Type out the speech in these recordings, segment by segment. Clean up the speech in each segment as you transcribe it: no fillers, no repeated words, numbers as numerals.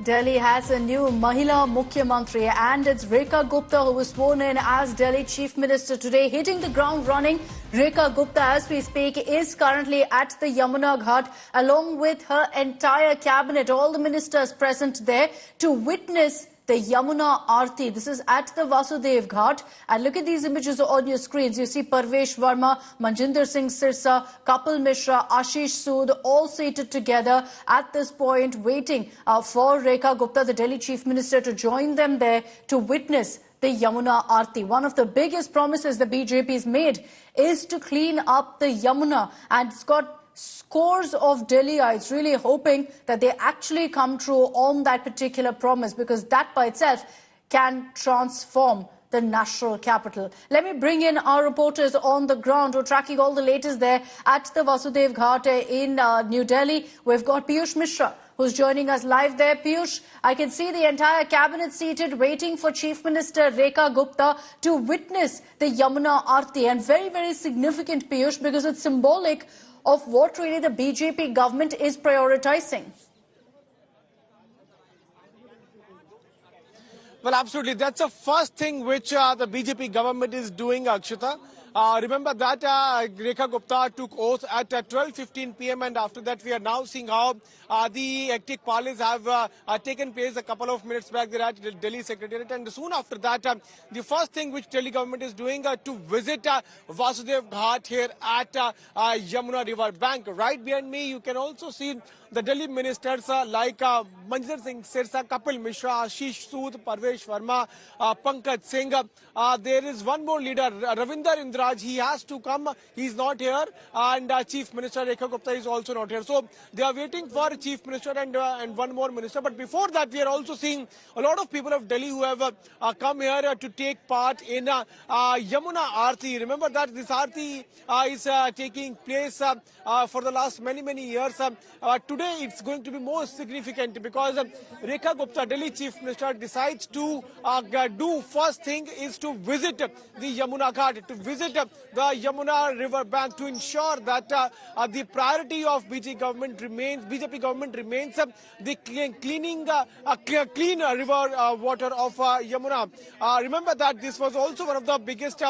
Delhi has a new Mahila Mukhyamantri, and it's Rekha Gupta who was sworn in as Delhi Chief Minister today, hitting the ground running. Rekha Gupta, as we speak, is currently at the Yamuna Ghat along with her entire cabinet, all the ministers present there to witness the Yamuna Aarti. This is at the Vasudev Ghat. And look at these images on your screens. You see Parvesh Verma, Manjinder Singh Sirsa, Kapil Mishra, Ashish Sood, all seated together at this point, waiting for Rekha Gupta, the Delhi Chief Minister, to join them there to witness the Yamuna Aarti. One of the biggest promises the BJP has made is to clean up the Yamuna, and it's got scores of Delhiites really hoping that they actually come true on that particular promise, because that by itself can transform the national capital. Let me bring in our reporters on the ground who are tracking all the latest there at the Vasudev Ghat in New Delhi. We've got Piyush Mishra, who's joining us live there. Piyush, I can see the entire cabinet seated waiting for Chief Minister Rekha Gupta to witness the Yamuna Aarti. And very, very significant, Piyush, because it's symbolic of what really the BJP government is prioritizing. Well, absolutely. That's the first thing which the BJP government is doing, Akshita. Remember that Rekha Gupta took oath at 12:15 p.m. and after that we are now seeing how the hectic parleys have taken place a couple of minutes back there at Delhi Secretariat, and soon after that the first thing which Delhi government is doing to visit Vasudev Ghat here at Yamuna River bank. Right behind me you can also see the Delhi ministers like Manjinder Singh Sirsa, Kapil Mishra, Ashish Sood, Parvesh Verma, Pankaj Singh. There is one more leader, Ravinder Indraj. He has to come. He's not here. And Chief Minister Rekha Gupta is also not here. So they are waiting for Chief Minister and one more minister. But before that, we are also seeing a lot of people of Delhi who have come here to take part in Yamuna Aarti. Remember that this Aarti is taking place for the last many years. Today it's going to be more significant because Rekha Gupta, Delhi Chief Minister, decides to do first thing is to visit the Yamuna Ghat, to visit the Yamuna river bank, to ensure that the priority of BJP government remains the clean river water of Yamuna. Remember that this was also one of the biggest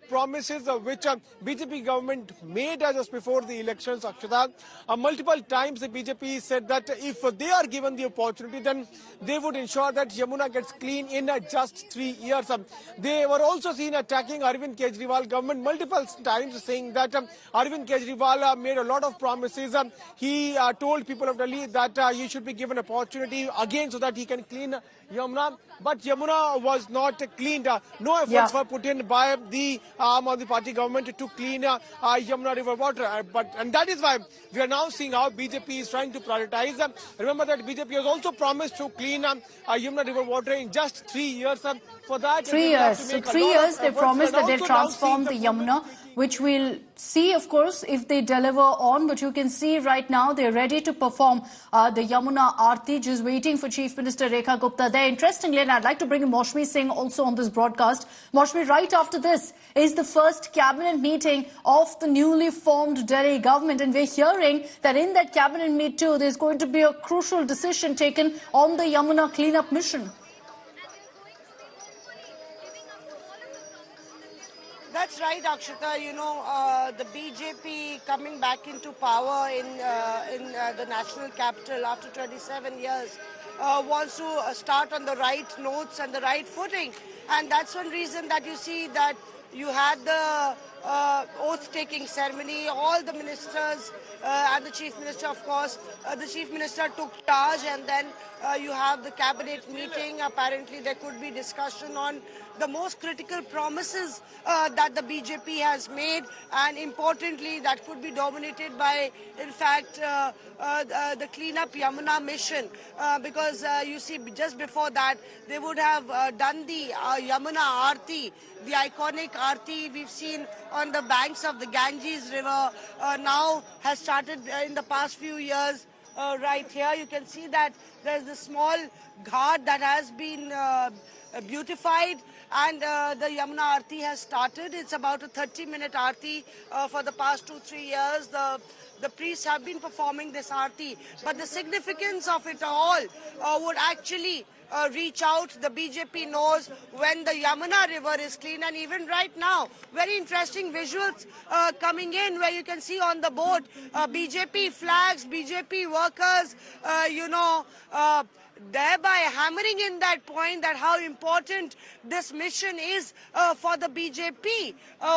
promises which BJP government made just before the elections, Akshata. Multiple times the BJP said that if they are given the opportunity, then they would ensure that Yamuna gets clean in just 3 years. They were also seen attacking Arvind Kejriwal government multiple times, saying that Arvind Kejriwal made a lot of promises. He told people of Delhi that he should be given opportunity again so that he can clean Yamuna. But Yamuna was not cleaned. No efforts were put in by the Aam Aadmi Party government to clean Yamuna river water. And that is why we are now seeing how BJP is trying to prioritize. Remember that BJP has also promised to clean Yamuna river water in just 3 years. For that, 3 years. So 3 years they promised that they'll transform the Yamuna, which we'll see, of course, if they deliver on. But you can see right now they're ready to perform the Yamuna Aarti, just waiting for Chief Minister Rekha Gupta there. Interestingly, and I'd like to bring in Maushmi Singh also on this broadcast. Maushmi, right after this is the first cabinet meeting of the newly formed Delhi government. And we're hearing that in that cabinet meet too, there's going to be a crucial decision taken on the Yamuna cleanup mission. That's right, Akshita. You know, the BJP coming back into power in the national capital after 27 years wants to start on the right notes and the right footing. And that's one reason that you see that you had the oath-taking ceremony. All the ministers and the Chief Minister, of course, the Chief Minister took charge, and then you have the cabinet meeting. Apparently, there could be discussion on the most critical promises that the BJP has made, and importantly, that could be dominated by, in fact, the Clean Up Yamuna mission, because you see, just before that, they would have done the Yamuna Aarti, the iconic Aarti we've seen on the banks of the Ganges River, now has started in the past few years right here. You can see that there's the small ghat that has been beautified, and the Yamuna Aarti has started. It's about a 30-minute Aarti for the past 2-3 years. The priests have been performing this Aarti, but the significance of it all would actually reach out. The BJP knows when the Yamuna river is clean, and even right now, very interesting visuals coming in where you can see on the boat BJP flags, BJP workers, thereby hammering in that point that how important this mission is for the BJP,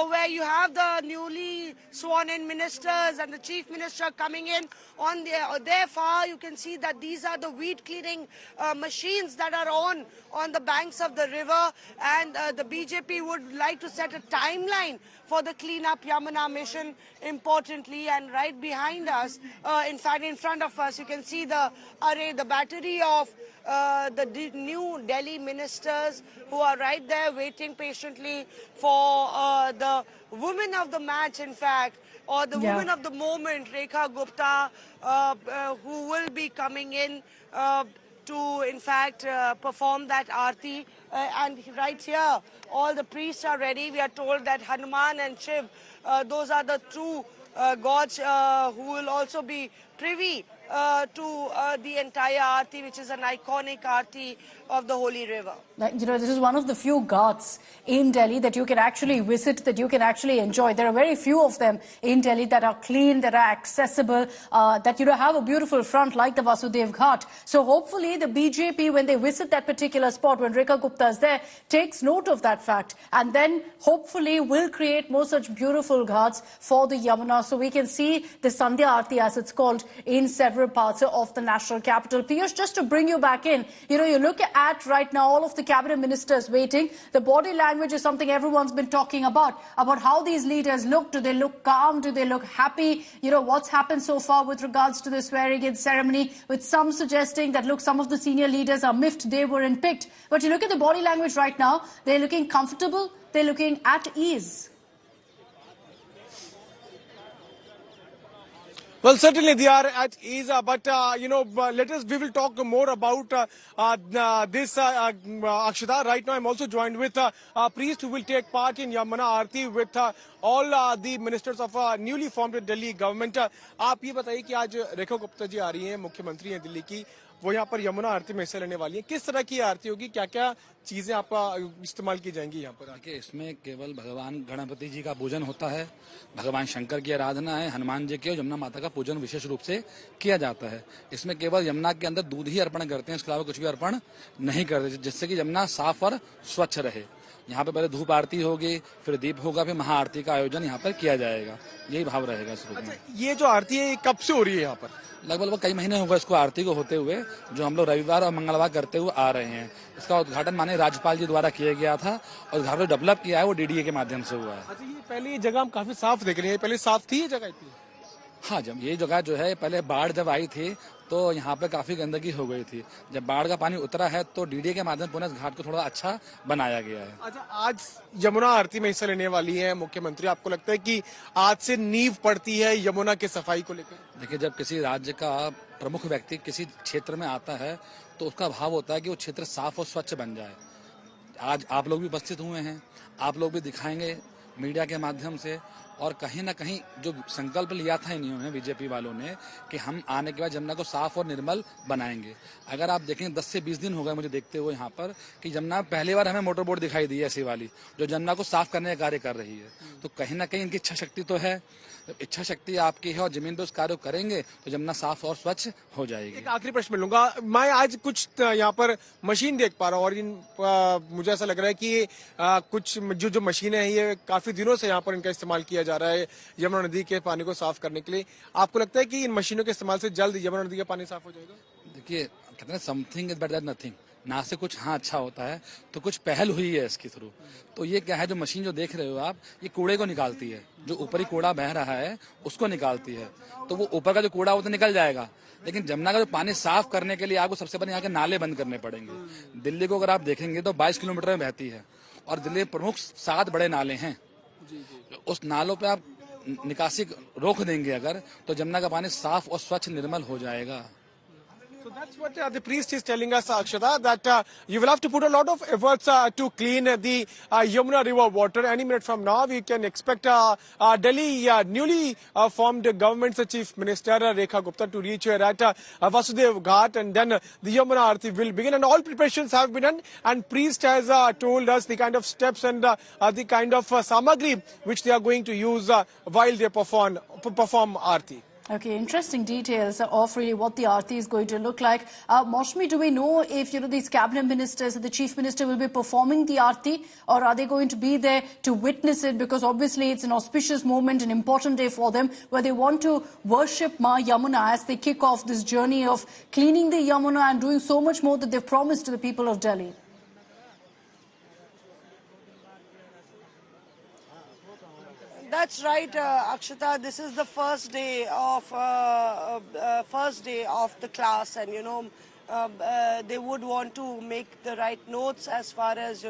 where you have the newly sworn in ministers and the chief minister coming in. On there far, you can see that these are the weed cleaning machines that are on the banks of the river, and the BJP would like to set a timeline for the Clean Up Yamuna mission, importantly. And right behind us, in fact in front of us, you can see the array, the battery of the new Delhi ministers who are right there waiting patiently for the woman of the match, in fact, or the woman of the moment, Rekha Gupta, who will be coming in to, in fact, perform that Aarti. And right here, all the priests are ready. We are told that Hanuman and Shiv, those are the two gods who will also be privy to the entire Aarti, which is an iconic Aarti of the Holy River. This is one of the few ghats in Delhi that you can actually visit, that you can actually enjoy. There are very few of them in Delhi that are clean, that are accessible, that have a beautiful front like the Vasudev Ghat. So hopefully the BJP, when they visit that particular spot, when Rekha Gupta is there, takes note of that fact, and then hopefully will create more such beautiful ghats for the Yamuna, so we can see the Sandhya Aarti, as it's called, in several parts of the national capital. Piyush, just to bring you back in, you look at right now all of the cabinet ministers waiting. The body language is something everyone's been talking about how these leaders look. Do they look calm? Do they look happy? What's happened so far with regards to the swearing-in ceremony, with some suggesting that, look, some of the senior leaders are miffed they weren't picked. But you look at the body language right now, they're looking comfortable, they're looking at ease. Well, certainly they are at ease, but we will talk more about this, Akshita. Right now, I'm also joined with a priest who will take part in Yamuna Aarti with all the ministers of newly formed Delhi government. आप ये बताइए कि आज रेखा गुप्ता जी आ रही हैं, मुख्यमंत्री हैं दिल्ली की, वो यहाँ पर यमुना आरती में हिस्सा लेने वाली हैं. किस तरह की आरती होगी, क्या क्या चीजें आपका इस्तेमाल की जाएंगी यहाँ पर? देखिए, इसमें केवल भगवान गणपति जी का पूजन होता है, भगवान शंकर की आराधना है, हनुमान जी की और यमुना माता का पूजन विशेष रूप से किया जाता है. इसमें केवल यमुना के अंदर दूध ही अर्पण करते हैं, इसके अलावा कुछ भी अर्पण नहीं करते, जिससे कि यमुना साफ और स्वच्छ रहे. यहाँ पे पहले धूप आरती होगी, फिर दीप होगा, फिर महाआरती का आयोजन यहाँ पर किया जाएगा. यही भाव रहेगा इस रूप में. ये जो आरती है, कब से हो रही है यहाँ पर? लगभग कई महीने हो गए इसको आरती को होते हुए, जो हम लोग रविवार और मंगलवार करते हुए आ रहे हैं. इसका उद्घाटन माननीय राज्यपाल जी द्वारा किया गया था और उद्घाटन डेवलप किया है वो डीडीए के माध्यम से हुआ है. अच्छा, ये पहले ये जगह हम काफी साफ देख रहे हैं, पहले साफ थी ये जगह इतनी? हाँ, जब ये जगह जो है, पहले बाढ़ जब आई थी तो यहाँ पे काफी गंदगी हो गई थी. जब बाढ़ का पानी उतरा है तो डीडीए के माध्यम पुनः इस घाट को थोड़ा अच्छा बनाया गया है. अच्छा, आज यमुना आरती में हिस्सा लेने वाली है मुख्यमंत्री, आपको लगता है कि आज से नींव पड़ती है यमुना के सफाई को लेकर? देखिए, जब किसी राज्य का प्रमुख व्यक्ति किसी क्षेत्र में आता है तो उसका भाव होता है कि वो क्षेत्र साफ और स्वच्छ बन जाए. आज आप लोग भी उपस्थित हुए हैं, आप लोग भी दिखाएंगे मीडिया के माध्यम से, और कहीं ना कहीं जो संकल्प लिया था इन्होंने, बीजेपी वालों ने, कि हम आने के बाद यमुना को साफ और निर्मल बनाएंगे. अगर आप देखें 10 से 20 दिन हो गए मुझे देखते हुए यहाँ पर कि यमुना पहली बार हमें मोटर बोट दिखाई दी है ऐसी वाली, जो यमुना को साफ करने का कार्य कर रही है. तो कहीं ना कहीं इनकी इच्छा शक्ति तो है. इच्छा शक्ति आपकी है और जमीन पे उस कार्य करेंगे तो यमुना साफ और स्वच्छ हो जाएगी. एक आखिरी प्रश्न मिलूंगा, मैं आज कुछ यहाँ पर मशीन देख पा रहा हूँ और मुझे ऐसा लग रहा है कि कुछ जो मशीनें हैं ये काफी दिनों से यहाँ पर इनका इस्तेमाल किया जा रहा है यमुना नदी के पानी को साफ करने के लिए. आपको लगता है कि इन मशीनों के इस्तेमाल से जल्द यमुना नदी का पानी साफ हो जाएगा? देखिए, कहते हैं something is better than nothing. ना से कुछ अच्छा होता है, तो कुछ पहल हुई है इसके थ्रू. तो ये क्या है, जो मशीन जो देख रहे हो आप, ये कूड़े को निकालती है. जो ऊपरी कूड़ा बह रहा है उसको निकालती है. तो वो ऊपर का जो कूड़ा वो तो निकल जाएगा, लेकिन जमुना का जो पानी साफ करने के लिए आपको सबसे पहले यहाँ के नाले बंद करने पड़ेंगे. दिल्ली को अगर आप देखेंगे तो 22 किलोमीटर में बहती है और दिल्ली में प्रमुख 7 बड़े नाले हैं. उस नालों पे आप निकासी रोक देंगे अगर, तो जमुना का पानी साफ और स्वच्छ निर्मल हो जाएगा। So that's what the priest is telling us, Akshata, that you will have to put a lot of efforts to clean the Yamuna river water. Any minute from now, we can expect Delhi newly formed government's chief minister, Rekha Gupta, to reach here at Vasudev Ghat, and then the Yamuna Aarti will begin. And all preparations have been done, and priest has told us the kind of steps and the kind of samagri which they are going to use while they perform Aarti. Okay, interesting details of really what the Aarti is going to look like. Maushmi, do we know if, these cabinet ministers and the chief minister will be performing the Aarti, or are they going to be there to witness it? Because obviously it's an auspicious moment, an important day for them, where they want to worship Ma Yamuna as they kick off this journey of cleaning the Yamuna and doing so much more that they've promised to the people of Delhi. That's right, Akshata. This is the first day of the class, and they would want to make the right notes as far as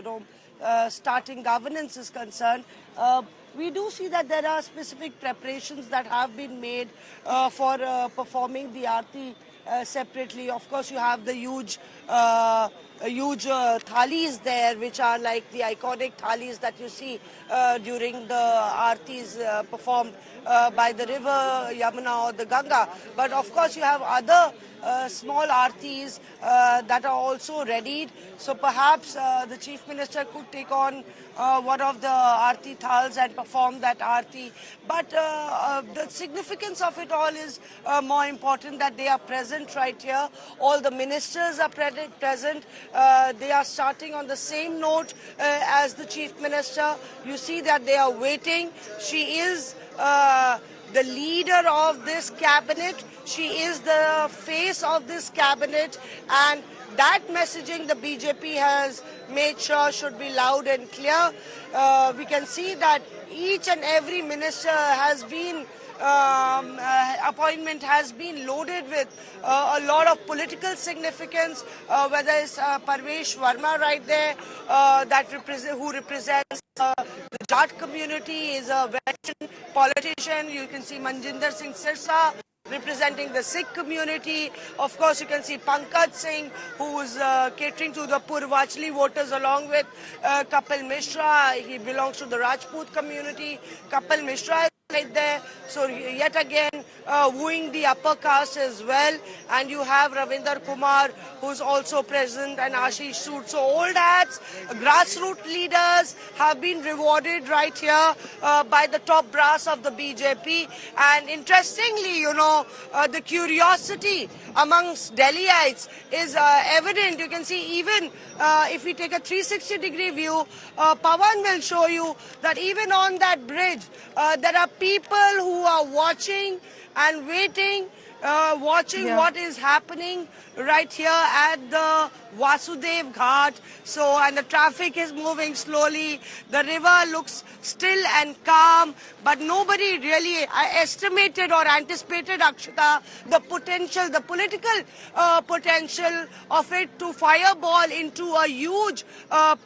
starting governance is concerned. We do see that there are specific preparations that have been made for performing the Aarti separately. Of course, you have the huge thalis there, which are like the iconic thalis that you see during the Aartis performed by the river Yamuna or the Ganga. But of course, you have other small Aartis that are also readied. So perhaps the Chief Minister could take on one of the Aarti thals and perform that Aarti. But the significance of it all is more important, that they are present right here. All the ministers are present. They are starting on the same note as the Chief Minister. You see that they are waiting. She is the leader of this cabinet. She is the face of this cabinet, and that messaging the BJP has made sure should be loud and clear. We can see that each and every minister has been appointment has been loaded with a lot of political significance, whether it's Parvesh Verma right there, who represents the Jat community, is a veteran politician. You can see Manjinder Singh Sirsa representing the Sikh community. Of course, you can see Pankaj Singh, who is catering to the Purvachali voters, along with Kapil Mishra. He belongs to the Rajput community. Kapil Mishra is right there. So yet again, wooing the upper caste as well. And you have Ravinder Kumar, who's also present, and Ashish Sood. So old hats, grassroots leaders have been rewarded right here by the top brass of the BJP. And interestingly, the curiosity amongst Delhiites is evident. You can see even if we take a 360-degree view, Pawan will show you that even on that bridge, there are people who are watching and waiting, what is happening right here at the Vasudev Ghat. So, and the traffic is moving slowly. The river looks still and calm, but nobody really estimated or anticipated, Akshata, the potential, the political potential of it to fireball into a huge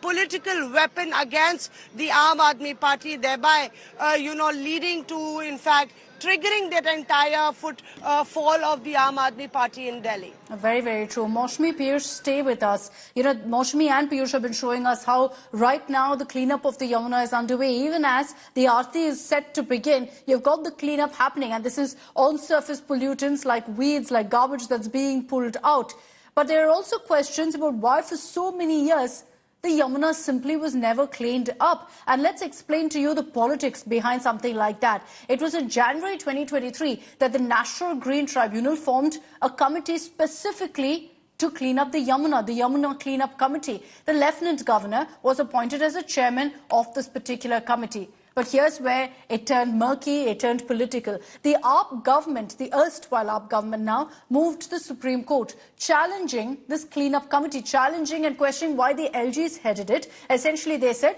political weapon against the Aam Aadmi Party, thereby, leading to, in fact, triggering that entire fall of the Aam Aadmi Party in Delhi. Very, very true. Maushmi, Piyush, stay with us. Maushmi and Piyush have been showing us how right now the cleanup of the Yamuna is underway. Even as the Aarti is set to begin, you've got the cleanup happening, and this is on-surface pollutants like weeds, like garbage that's being pulled out. But there are also questions about why for so many years the Yamuna simply was never cleaned up. And let's explain to you the politics behind something like that. It was in January 2023 that the National Green Tribunal formed a committee specifically to clean up the Yamuna Cleanup Committee. The Lieutenant Governor was appointed as a chairman of this particular committee. But here's where it turned murky, it turned political. The AAP government, the erstwhile AAP government now, moved to the Supreme Court, challenging this cleanup committee, challenging and questioning why the LGs headed it. Essentially, they said,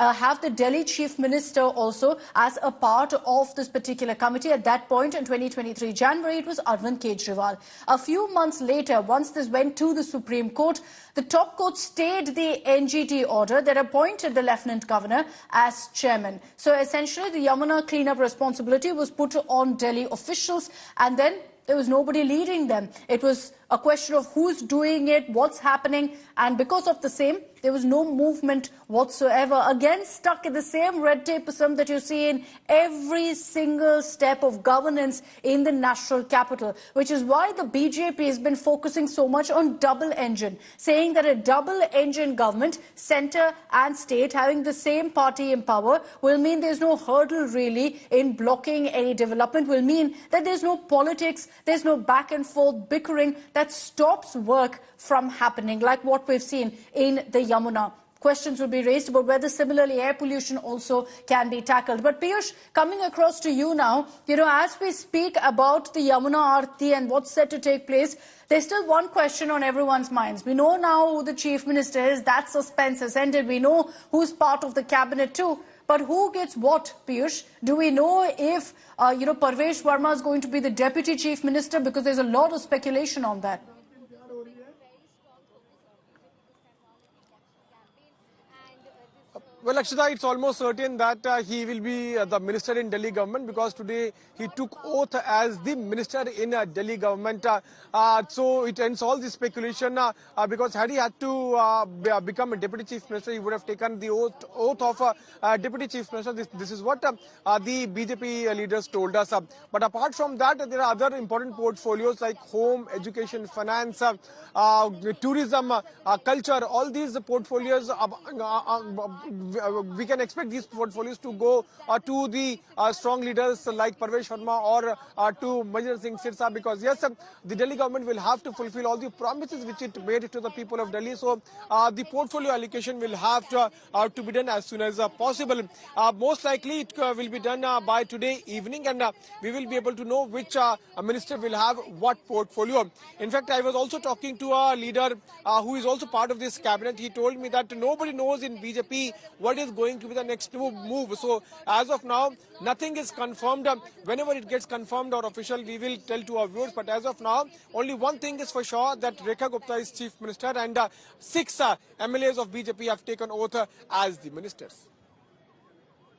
have the Delhi Chief Minister also as a part of this particular committee. At that point in 2023 January, it was Arvind Kejriwal. A few months later, once this went to the Supreme Court, the top court stayed the NGT order that appointed the Lieutenant Governor as chairman. So essentially, the Yamuna cleanup responsibility was put on Delhi officials, and then there was nobody leading them. It was a question of who's doing it, what's happening, and because of the same, there was no movement whatsoever. Again, stuck in the same red tapeism that you see in every single step of governance in the national capital, which is why the BJP has been focusing so much on double engine, saying that a double engine government, centre and state, having the same party in power, will mean there's no hurdle really in blocking any development, will mean that there's no politics, there's no back and forth bickering that stops work from happening, like what we've seen in the Yamuna. Questions will be raised about whether similarly air pollution also can be tackled. But Piyush, coming across to you now, as we speak about the Yamuna Aarti and what's set to take place, there's still one question on everyone's minds. We know now who the Chief Minister is. That suspense has ended. We know who's part of the cabinet too. But who gets what, Piyush? Do we know if, Parvesh Verma is going to be the Deputy Chief Minister? Because there's a lot of speculation on that. Well, Akshita, it's almost certain that he will be the minister in Delhi government, because today he took oath as the minister in Delhi government. So it ends all this speculation because had he had to become a deputy chief minister, he would have taken the oath of deputy chief minister. This is what the BJP leaders told us. But apart from that, there are other important portfolios like home, education, finance, tourism, culture. All these portfolios we can expect these portfolios to go to the strong leaders like Parvesh Verma or to Manjinder Singh Sirsa, because yes, the Delhi government will have to fulfill all the promises which it made to the people of Delhi. So the portfolio allocation will have to be done as soon as possible. Most likely it will be done by today evening, and we will be able to know which minister will have what portfolio. In fact, I was also talking to a leader who is also part of this cabinet. He told me that nobody knows in BJP what is going to be the next move. So as of now, nothing is confirmed. Whenever it gets confirmed or official, we will tell to our viewers. But as of now, only one thing is for sure, that Rekha Gupta is chief minister, and 6 MLAs of BJP have taken oath as the ministers.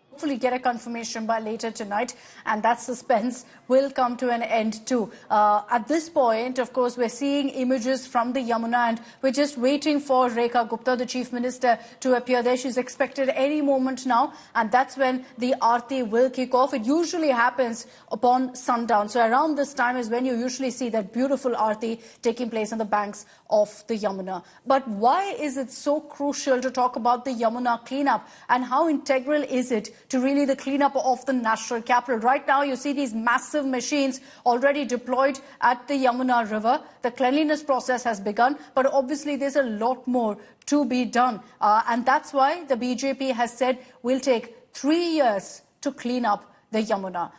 Hopefully get a confirmation by later tonight, and that suspense will come to an end too. At this point, of course, we're seeing images from the Yamuna, and we're just waiting for Rekha Gupta, the Chief Minister, to appear there. She's expected any moment now, and that's when the Aarti will kick off. It usually happens upon sundown. So around this time is when you usually see that beautiful Aarti taking place on the banks of the Yamuna. But why is it so crucial to talk about the Yamuna cleanup, and how integral is it to really the cleanup of the national capital? Right now, you see these massive machines already deployed at the Yamuna River. The cleanliness process has begun, but obviously there's a lot more to be done. And that's why the BJP has said we'll take 3 years to clean up the Yamuna.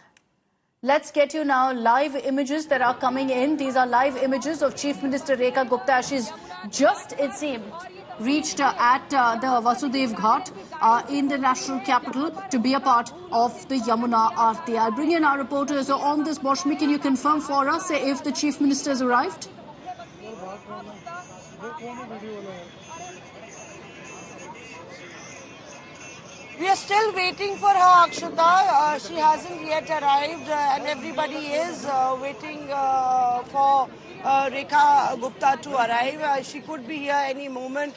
Let's get you now live images that are coming in. These are live images of Chief Minister Rekha Gupta. She's just, it seemed, reached at the Vasudev Ghat in the national capital to be a part of the Yamuna Aarti. I'll bring in our reporters on this. Boshmi, can you confirm for us if the Chief Minister has arrived? We are still waiting for her, Akshata. She hasn't yet arrived, and everybody is waiting for Rekha Gupta to arrive. She could be here any moment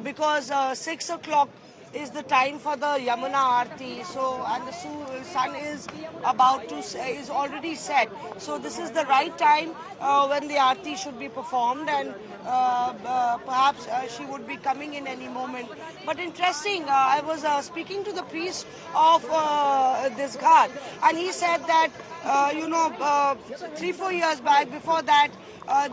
because 6 o'clock is the time for the Yamuna Aarti. So, and the sun is is already set. So this is the right time when the Aarti should be performed, and perhaps she would be coming in any moment. But interesting, I was speaking to the priest of this ghat, and he said that 3-4 years back, before that,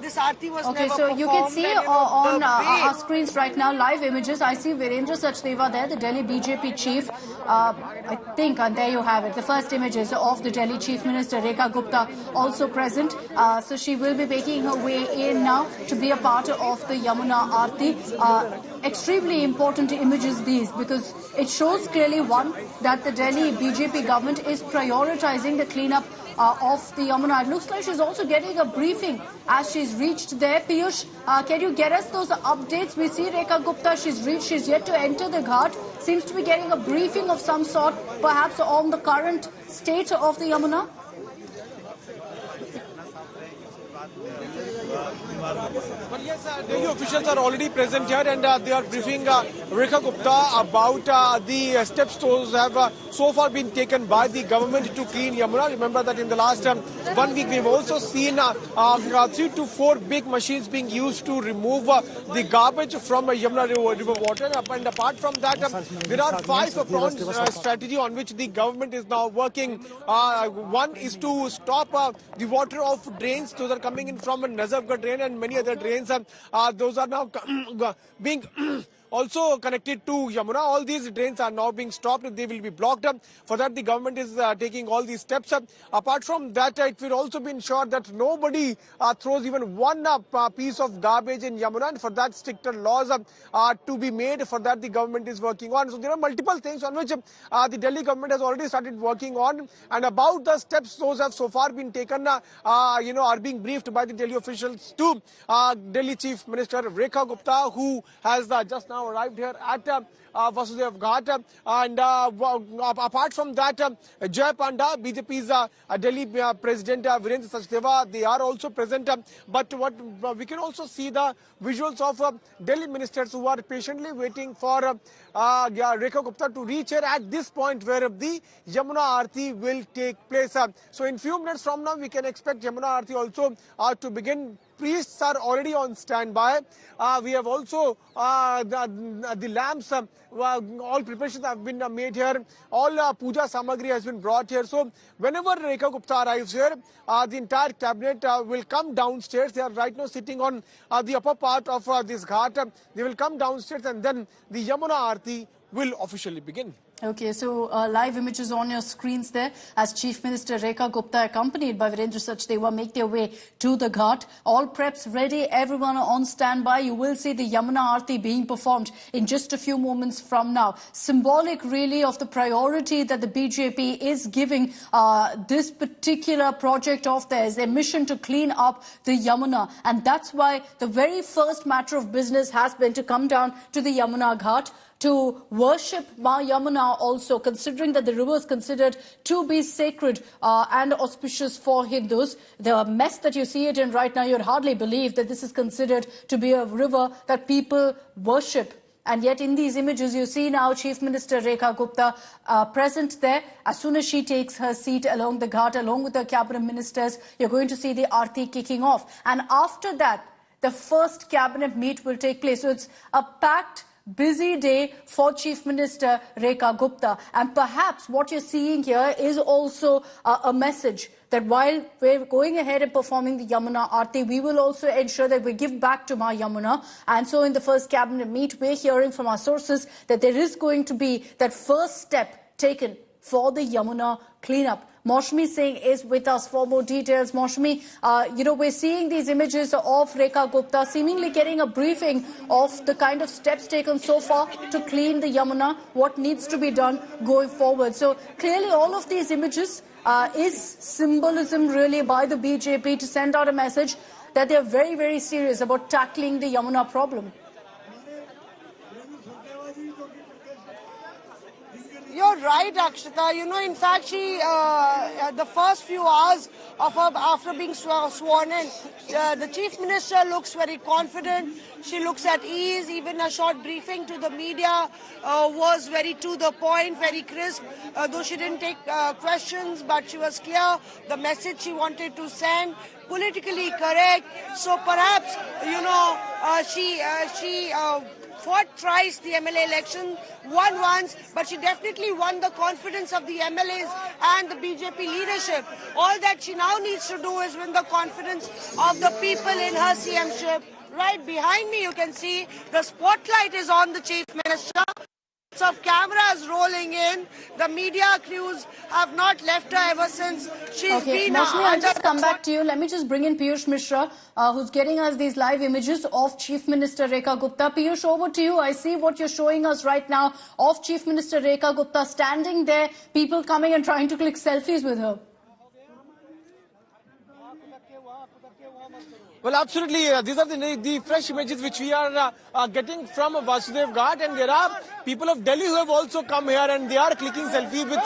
This Aarti was Okay, never so performed. you can see and, on the way- our screens right now live images. I see Virendra Sachdeva there, the Delhi BJP chief. I think, and there you have it. The first images of the Delhi Chief Minister Rekha Gupta also present. So she will be making her way in now to be a part of the Yamuna Aarti. Extremely important images these, because it shows clearly, one, that the Delhi BJP government is prioritizing the cleanup of the Yamuna. It looks like she's also getting a briefing as she's reached there. Piyush, can you get us those updates? We see Rekha Gupta, she's yet to enter the ghat, seems to be getting a briefing of some sort, perhaps on the current state of the Yamuna. But yes, Delhi officials are already present here, and they are briefing Rekha Gupta about the steps those have so far been taken by the government to clean Yamuna. Remember that in the last 1 week, we've also seen 3 to 4 big machines being used to remove the garbage from Yamuna river water. And apart from that, there are 5-pronged strategy on which the government is now working. One is to stop the water of drains. Those are coming in from Nazafgarh drain and many other drains. Those are now being also connected to Yamuna. All these drains are now being stopped. They will be blocked. For that, the government is taking all these steps. Apart from that, it will also be ensured that nobody throws even one piece of garbage in Yamuna. And for that, stricter laws are to be made. For that, the government is working on. So there are multiple things on which the Delhi government has already started working on. And about the steps those have so far been taken, are being briefed by the Delhi officials to Delhi Chief Minister Rekha Gupta, who has just now arrived here at Vasudev Ghat. And apart from that, Jay Panda, BJP's Delhi President Virendra Sachdeva, they are also present. But what we can also see the visuals of Delhi ministers who are patiently waiting for Rekha Gupta to reach here at this point where the Yamuna Aarti will take place. So in few minutes from now, we can expect Yamuna Aarti also to begin. Priests are already on standby. We have also the lamps. All preparations have been made here. All puja samagri has been brought here. So whenever Rekha Gupta arrives here, the entire cabinet will come downstairs. They are right now sitting on the upper part of this ghat. They will come downstairs, and then the Yamuna Aarti will officially begin. Okay, so live images on your screens there as Chief Minister Rekha Gupta, accompanied by Virendra Sachdeva, make their way to the ghat. All preps ready, everyone on standby. You will see the Yamuna Aarti being performed in just a few moments from now. Symbolic, really, of the priority that the BJP is giving this particular project of theirs, their mission to clean up the Yamuna. And that's why the very first matter of business has been to come down to the Yamuna Ghat, to worship Ma Yamuna also, considering that the river is considered to be sacred and auspicious for Hindus. The mess that you see it in right now, you'd hardly believe that this is considered to be a river that people worship. And yet in these images, you see now Chief Minister Rekha Gupta present there. As soon as she takes her seat along the ghat, along with the cabinet ministers, you're going to see the Aarti kicking off. And after that, the first cabinet meet will take place. So it's a packed, busy day for Chief Minister Rekha Gupta. And perhaps what you're seeing here is also a message that while we're going ahead and performing the Yamuna Aarti, we will also ensure that we give back to Ma Yamuna. And so in the first cabinet meet, we're hearing from our sources that there is going to be that first step taken for the Yamuna cleanup. Maushmi Singh is with us for more details. Maushmi, we're seeing these images of Rekha Gupta seemingly getting a briefing of the kind of steps taken so far to clean the Yamuna, what needs to be done going forward. So clearly all of these images is symbolism really by the BJP to send out a message that they're very, very serious about tackling the Yamuna problem. You're right, Akshita. In fact, she, the first few hours of her after being sworn in, the Chief Minister looks very confident. She looks at ease. Even a short briefing to the media was very to the point, very crisp. Though she didn't take questions, but she was clear. The message she wanted to send politically correct. So perhaps, she fought thrice the MLA election, won once, but she definitely won the confidence of the MLAs and the BJP leadership. All that she now needs to do is win the confidence of the people in her CMship. Right behind me, you can see the spotlight is on the Chief Minister. Lots of cameras rolling in. The media crews have not left her ever since she's been Maushami, I'll just come back to you. Let me just bring in Piyush Mishra, who's getting us these live images of Chief Minister Rekha Gupta. Piyush, over to you. I see what you're showing us right now of Chief Minister Rekha Gupta standing there, people coming and trying to click selfies with her. Well, absolutely. These are the fresh images which we are getting from Vasudev Ghat, and there are people of Delhi who have also come here and they are clicking selfies with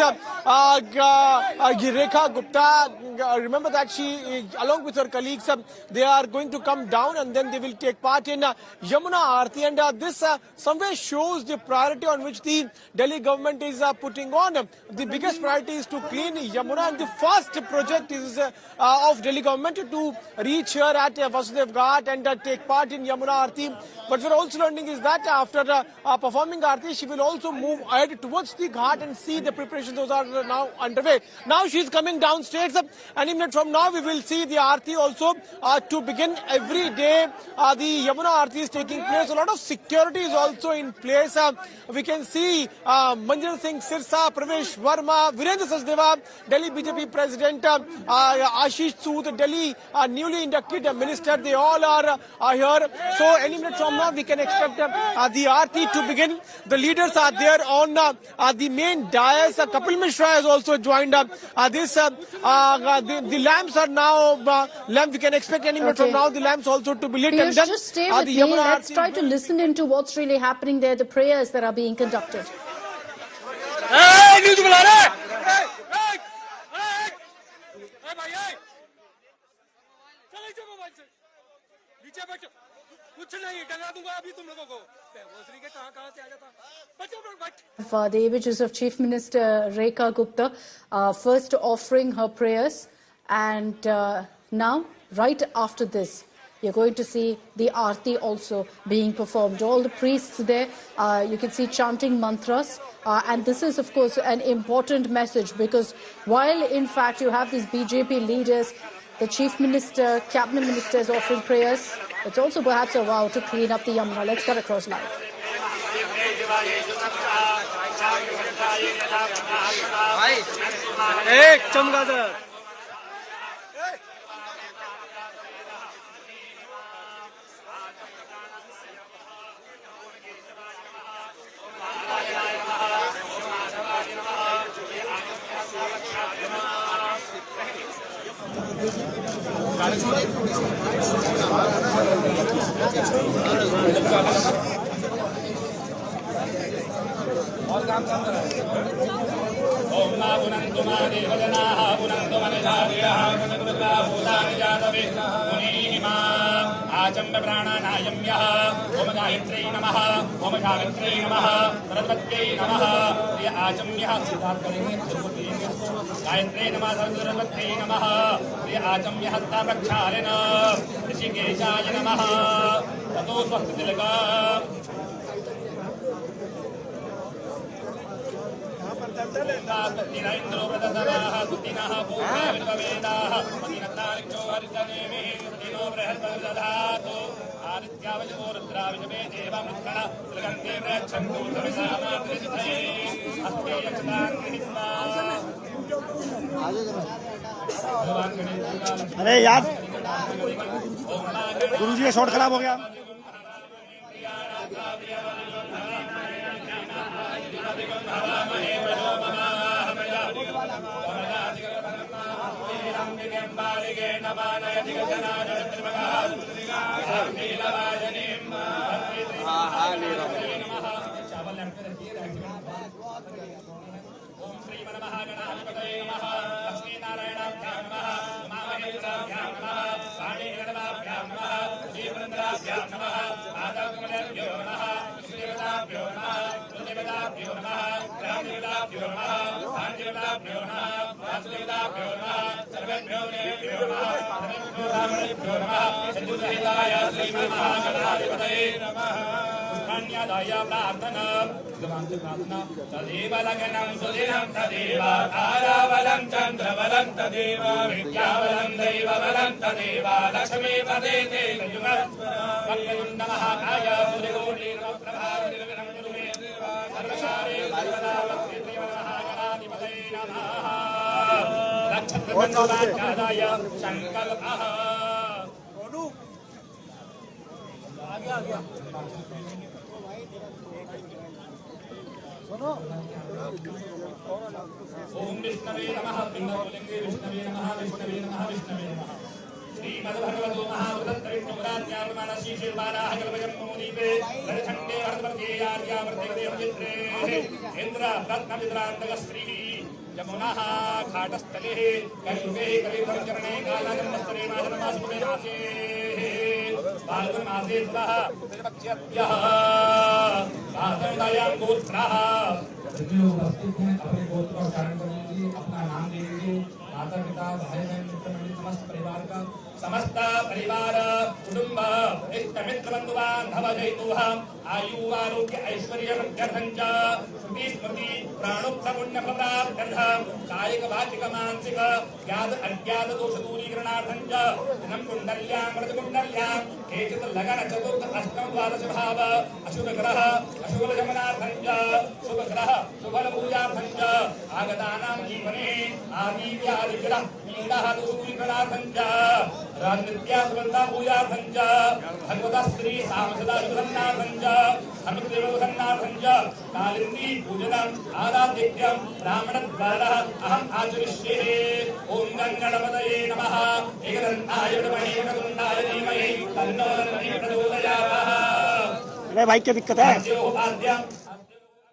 Rekha Gupta. Remember that she, along with her colleagues, they are going to come down and then they will take part in Yamuna Aarti, and this somewhere shows the priority on which the Delhi government is putting on. The biggest priority is to clean Yamuna, and the first project is of Delhi government to reach here at Vasudev Ghat and take part in Yamuna Aarti. But we're also learning is that after performing Aarti, she will also move ahead towards the Ghat and see the preparations. Those are now underway. Now she's coming downstairs. Any minute from now, we will see the Aarti also to begin. Every day, the Yamuna Aarti is taking place. A lot of security is also in place. We can see Manjinder Singh Sirsa, Pravesh Verma, Virendra Sachdeva, Delhi BJP President, Ashish Sood, Delhi newly inducted minister. They all are here. So any minute from now, we can expect the Aarti to begin. The leaders are there on the main dais. Kapil Mishra has also joined the lamps are now we can expect any minute from now the lamps also to be lit. Piyush, And then just stay with me. Let's try to listen into what's really happening there, the prayers that are being conducted. The images of Chief Minister Rekha Gupta first offering her prayers, and now right after this you're going to see the Aarti also being performed. All the priests there, you can see chanting mantras, and this is of course an important message, because while in fact you have these BJP leaders, the Chief Minister, Cabinet Ministers offering prayers, it's also perhaps a vow to clean up the Yamuna. Let's cut across live. Gayatri नमः सरस्वती नमः आचम्य हत्ता प्रक्षालन ऋषिकेशाय नमः ततो स्वस्ति तिलका इन्द्रो प्रदत्तवाः कुतिनः पूर्ववेदाः पतिनतारिक्षो हरितनेमि दिनो बृहस्पतिर्दधातु आदित्यावशो रुद्राविषमे देवमृत्कः श्रीगन्धे प्रयच्छन्तु सवितामात्रिष्ठये हस्ते यक्षतान् गृहीत्वा अरे यार गुरुजी का शॉट खराब हो गया। तदेव लग्नं सुदिनं तदेव ताराबलं चन्द्रबलं तदेव विद्याबलं दैवबलं तदेव लक्ष्मीपदे ते वक्रतुण्ड महाकाय सूर्यकोटिप्रभा निर्विघ्नं कुरु मे सर्वकार्ये सर्वदा महागणाधिपतये नमः लक्षत्रबन्धुवाक्यादाय संकल्पः ओम विष्णवे नमः पिंगलिंगे विष्णवे नमः विष्णवे नमः विष्णवे नमः श्रीमद्भगवतो महावृतत्रिविष्णुराज्ञाप्रमाणशीर्वाणाः कल्पयं मोदीपे ललितखण्डे वरदवर्गे आर्यावर्ते देवचित्रे इन्द्र रत्नविद्रान्तकस्त्रीः यमुनाः घाटस्थले कलियुगे कलियुगचरणे कालागन्धस्तरे माघमासुमे मासे फाल्गुनमासे स्वः प्रतिपक्षेभ्यः साधनदायां गोत्रः जितने उपस्थित हैं अपने गोत्र का उच्चारण कर लीजिए, अपना नाम ले लीजिए। माता पिता भाई बहन मित्र मंडली समस्त परिवार कुटुंब इष्ट मित्र बंधु बांधव जयतुः आयु आरोग्य ऐश्वर्य प्रत्यर्थञ्च श्रुति स्मृति प्राणोक्त पुण्य फलार्थं कायिक वाचिक मानसिक ज्ञात अज्ञात दोष दूरीकरणार्थञ्च दिनं कुण्डल्यां व्रत कुण्डल्यां केचित् लगन चतुर्थ अष्टम द्वादश भाव अशुभ ग्रह अशुभ शमनार्थञ्च शुभ ग्रह शुभ पूजार्थञ्च आगतानां जीवने आदि व्याधि ग्रह पीडाः दूरीकरणार्थञ्च राजनित्यासुबन्धा पूजार्थञ्च भगवतः श्री सामसदा युगन्नाथञ्च धर्मदेवसन्नाथञ्च कालिन्दी पूजनम् आराध्यम् ब्राह्मणद्वारः अहम् आचरिष्ये ॐ गङ्गणपतये नमः एकदन्ताय विद्महे वक्रतुण्डाय धीमहि तन्नो दन्ती प्रचोदयात्। अरे भाई क्या दिक्कत है?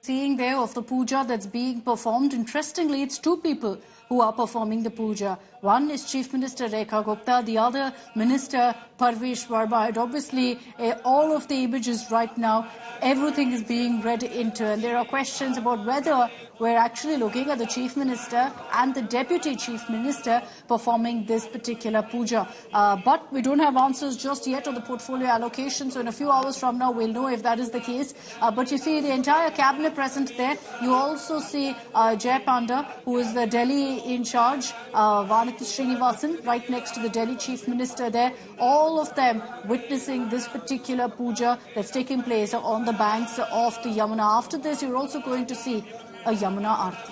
Seeing there of the puja that's being performed. Interestingly, it's two people who are performing the puja. One is Chief Minister Rekha Gupta, the other Minister Parvesh Verma. And obviously, all of the images right now, everything is being read into. And there are questions about whether we're actually looking at the Chief Minister and the Deputy Chief Minister performing this particular puja. But we don't have answers just yet on the portfolio allocation. So in a few hours from now, we'll know if that is the case. But you see the entire cabinet present there. You also see Jay Panda, who is the Delhi in charge, Vanith Srinivasan, right next to the Delhi Chief Minister there. All of them witnessing this particular puja that's taking place on the banks of the Yamuna. After this, you're also going to see a Yamuna Aarti.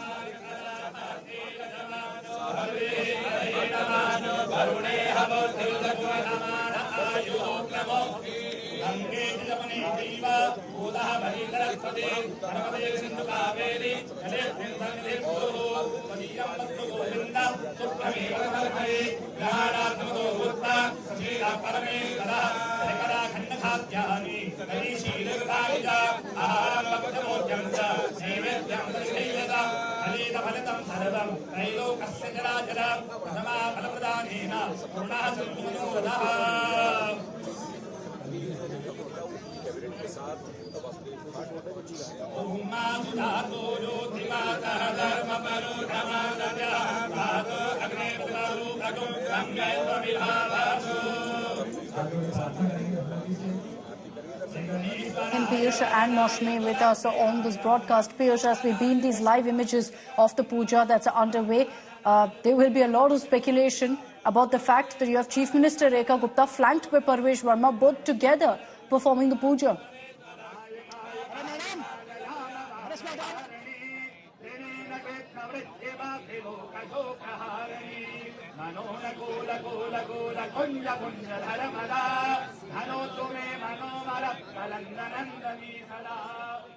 And Piyush and Maushmi with us on this broadcast. Piyush, as we beam these live images of the puja that's underway, there will be a lot of speculation about the fact that you have Chief Minister Rekha Gupta flanked by Parvesh Verma, both together performing the puja.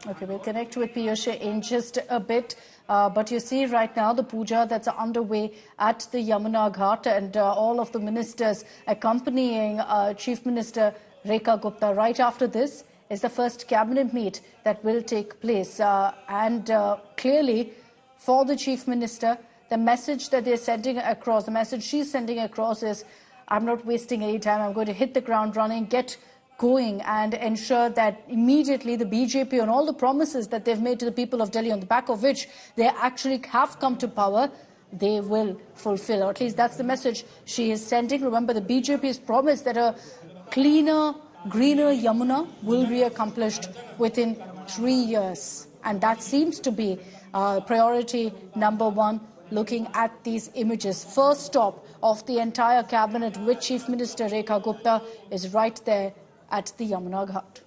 Okay, we'll connect with Piyush in just a bit. But you see right now the puja that's underway at the Yamuna Ghat, and all of the ministers accompanying Chief Minister Rekha Gupta. Right after this is the first cabinet meet that will take place. And clearly, for the Chief Minister, the message that they're sending across, the message she's sending across is, I'm not wasting any time. I'm going to hit the ground running, get going and ensure that immediately the BJP and all the promises that they've made to the people of Delhi, on the back of which they actually have come to power, they will fulfill. Or at least that's the message she is sending. Remember, the BJP has promised that a cleaner, greener Yamuna will be accomplished within 3 years. And that seems to be priority number one, looking at these images. First stop of the entire cabinet with Chief Minister Rekha Gupta is right there at the Yamuna Ghat.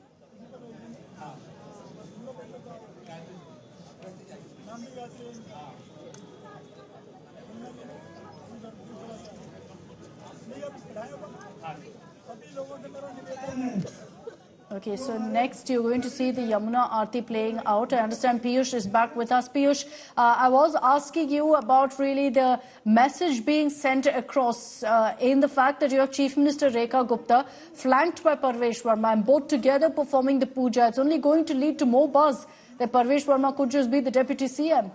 Okay, so next you're going to see the Yamuna Aarti playing out. I understand Piyush is back with us. Piyush, I was asking you about really the message being sent across in the fact that you have Chief Minister Rekha Gupta flanked by Parvesh Verma and both together performing the puja. It's only going to lead to more buzz that Parvesh Verma could just be the Deputy CM.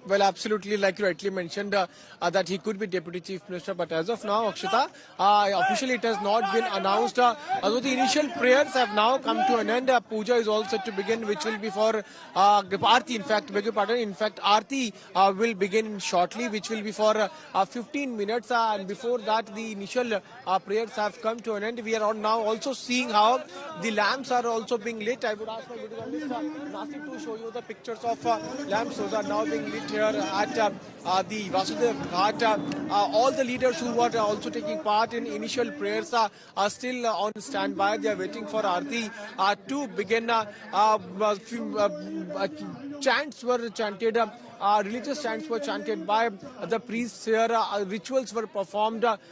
Well, absolutely, like you rightly mentioned, that he could be Deputy Chief Minister. But as of now, Akshita, officially it has not been announced. Although the initial prayers have now come to an end, puja is all set to begin, which will be for Aarti. In fact, beg your pardon. In fact, Aarti will begin shortly, which will be for 15 minutes. And before that, the initial prayers have come to an end. We are now also seeing how the lamps are also being lit. I would ask my video journalist Nasif to show you the pictures of lamps. Those are now being lit here at the Vasudev Ghat. All the leaders who were also taking part in initial prayers are still on standby. They are waiting for Aarti to begin. Chants were chanted. Religious chants were chanted by the priests here. Rituals were performed.